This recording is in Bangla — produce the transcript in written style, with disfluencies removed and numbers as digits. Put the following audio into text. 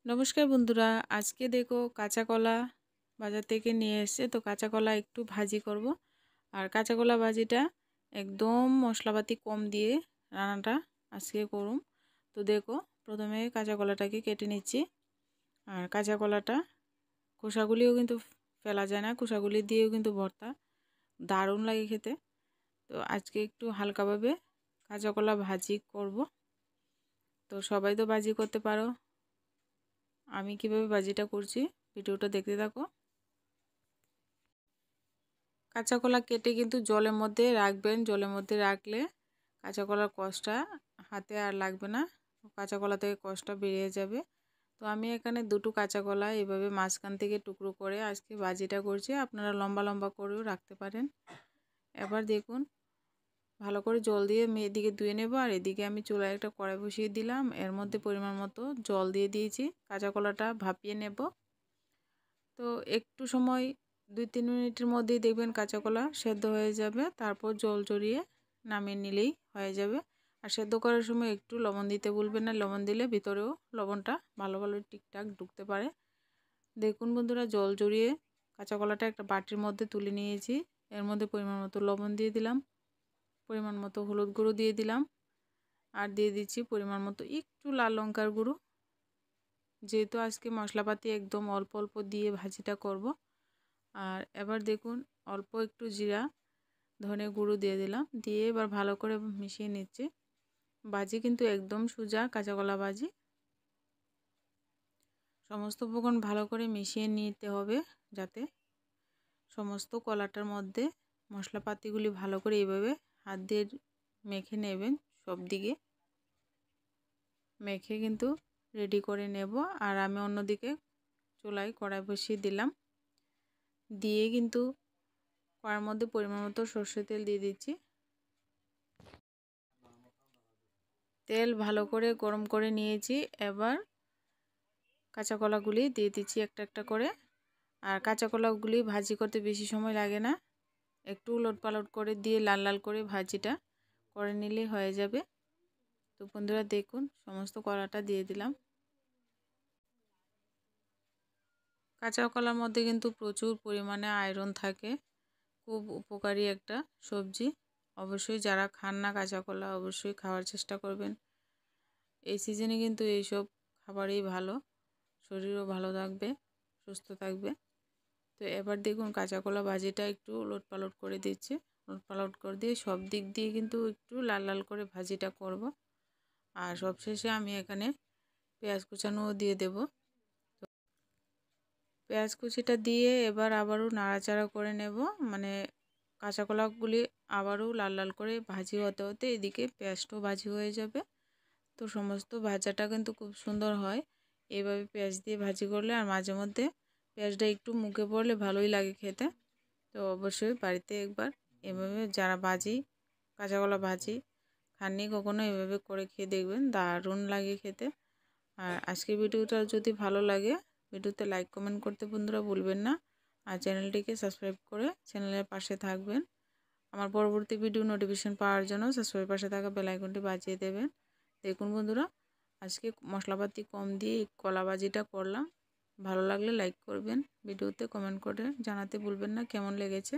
নমস্কার বন্ধুরা, আজকে দেখো কাঁচা কলা বাজার থেকে নিয়ে এসেছে। তো কাঁচা কলা একটু ভাজি করব। আর কাঁচা কলা ভাজিটা একদম মশলাপাতি কম দিয়ে রান্নাটা আজকে করুম। তো দেখো, প্রথমে কাঁচা কলাটাকে কেটে নিচ্ছি। আর কাঁচা কলাটা খোসাগুলিও কিন্তু ফেলা যায় না, খোসাগুলি দিয়েও কিন্তু ভর্তা দারুণ লাগে খেতে। তো আজকে একটু হালকাভাবে কাঁচা কলা ভাজি করব। তো সবাই তো ভাজি করতে পারো, আমি কিভাবে ভাজিটা করছি ভিডিওটা দেখতে থাকো। কাঁচা কলা কেটে কিন্তু জলের মধ্যে রাখবেন। জলের মধ্যে রাখলে কাঁচা কলার কষটা হাতে আর লাগবে না, কাঁচা কলা থেকে কষটা বেরিয়ে যাবে। তো আমি এখানে দুটো কাঁচা কলা এভাবে মাঝখান থেকে টুকরো করে আজকে ভাজিটা করছি। আপনারা লম্বা লম্বা করেও রাখতে পারেন। এবার দেখুন, ভালো করে জল দিয়ে আমি এদিকে ধুয়ে নেব। আর এদিকে আমি চুলায় একটা কড়াই বসিয়ে দিলাম, এর মধ্যে পরিমাণ মতো জল দিয়ে দিয়েছি। কাঁচা কলাটা ভাপিয়ে নেব। তো একটু সময় 2-3 মিনিটের মধ্যেই দেখবেন কাঁচা কলা সেদ্ধ হয়ে যাবে। তারপর জল ঝরিয়ে নামিয়ে নিলেই হয়ে যাবে। আর সেদ্ধ করার সময় একটু লবণ দিতে ভুলবেন না, লবণ দিলে ভিতরেও লবণটা ভালো ভালো ঠিকঠাক ঢুকতে পারে। দেখুন বন্ধুরা, জল ঝরিয়ে কাঁচা কলাটা একটা বাটির মধ্যে তুলে নিয়েছি। এর মধ্যে পরিমাণ মতো লবণ দিয়ে দিলাম, পরিমাণ মতো হলুদ গুঁড়ো দিয়ে দিলাম, আর দিয়ে দিচ্ছি পরিমাণ মতো একটু লাল লঙ্কার গুঁড়ো। যেহেতু আজকে মশলাপাতি একদম অল্প অল্প দিয়ে ভাজিটা করব। আর এবার দেখুন, অল্প একটু জিরা ধনে গুঁড়ো দিয়ে দিলাম, দিয়ে এবার ভালো করে মিশিয়ে নিচ্ছি। ভাজি কিন্তু একদম সোজা কাঁচা কলা ভাজি। সমস্ত উপকরণ ভালো করে মিশিয়ে নিতে হবে, যাতে সমস্ত কলাটার মধ্যে মশলাপাতিগুলি ভালো করে এইভাবে হাত দিয়ে মেখে নেবেন। সব দিকে মেখে কিন্তু রেডি করে নেব। আর আমি অন্যদিকে চুলায় কড়াই বসিয়ে দিলাম, দিয়ে কিন্তু কড়াইয়ের মধ্যে পরিমাণ মতো সরষের তেল দিয়ে দিচ্ছি। তেল ভালো করে গরম করে নিয়েছি। এবার কাঁচা কলাগুলি দিয়ে দিচ্ছি একটা একটা করে। আর কাঁচা কলাগুলি ভাজি করতে বেশি সময় লাগে না, একটু উলট পালট করে দিয়ে লাল লাল করে ভাজিটা করে নিলেই হয়ে যাবে। তো বন্ধুরা দেখুন, সমস্ত কলাটা দিয়ে দিলাম। কাঁচা কলার মধ্যে কিন্তু প্রচুর পরিমাণে আয়রন থাকে, খুব উপকারী একটা সবজি। অবশ্যই যারা খান না কাঁচা কলা, অবশ্যই খাওয়ার চেষ্টা করবেন। এই সিজনে কিন্তু এইসব খাবারই ভালো, শরীরও ভালো থাকবে, সুস্থ থাকবে। তো এবার দেখুন, কাঁচা কলা ভাজিটা একটু উলট পালট করে দিচ্ছি। উলট পালট করে দিয়ে সব দিক দিয়ে কিন্তু একটু লাল লাল করে ভাজিটা করব। আর সবশেষে আমি এখানে পেঁয়াজ কুচানোও দিয়ে দেব। তো পেঁয়াজ কুচিটা দিয়ে এবার আবারও নাড়াচাড়া করে নেব। মানে কাঁচা কলাগুলি আবারও লাল লাল করে ভাজি হতে হতে এদিকে পেঁয়াজটাও ভাজি হয়ে যাবে। তো সমস্ত ভাজাটা কিন্তু খুব সুন্দর হয় এইভাবে পেঁয়াজ দিয়ে ভাজি করলে। আর মাঝে মধ্যে পেঁয়াজটা একটু মুখে পড়লে ভালোই লাগে খেতে। তো অবশ্যই বাড়িতে একবার এভাবে যারা কাঁচা কলা ভাজি খাননি কখনো, এভাবে করে খেয়ে দেখবেন, দারুণ লাগে খেতে। আর আজকের ভিডিওটা যদি ভালো লাগে, ভিডিওতে লাইক কমেন্ট করতে বন্ধুরা ভুলবেন না। আর চ্যানেলটিকে সাবস্ক্রাইব করে চ্যানেলের পাশে থাকবেন। আমার পরবর্তী ভিডিও নোটিফিকেশন পাওয়ার জন্য সাবস্ক্রাইব পাশে থাকা বেল আইকনটি বাজিয়ে দেবেন। দেখুন বন্ধুরা, আজকে মশলাপাতি কম দিয়ে কলা ভাজিটা করলাম। ভালো লাগলে লাইক করবেন, ভিডিওতে কমেন্ট করে জানাতে ভুলবেন না কেমন লেগেছে।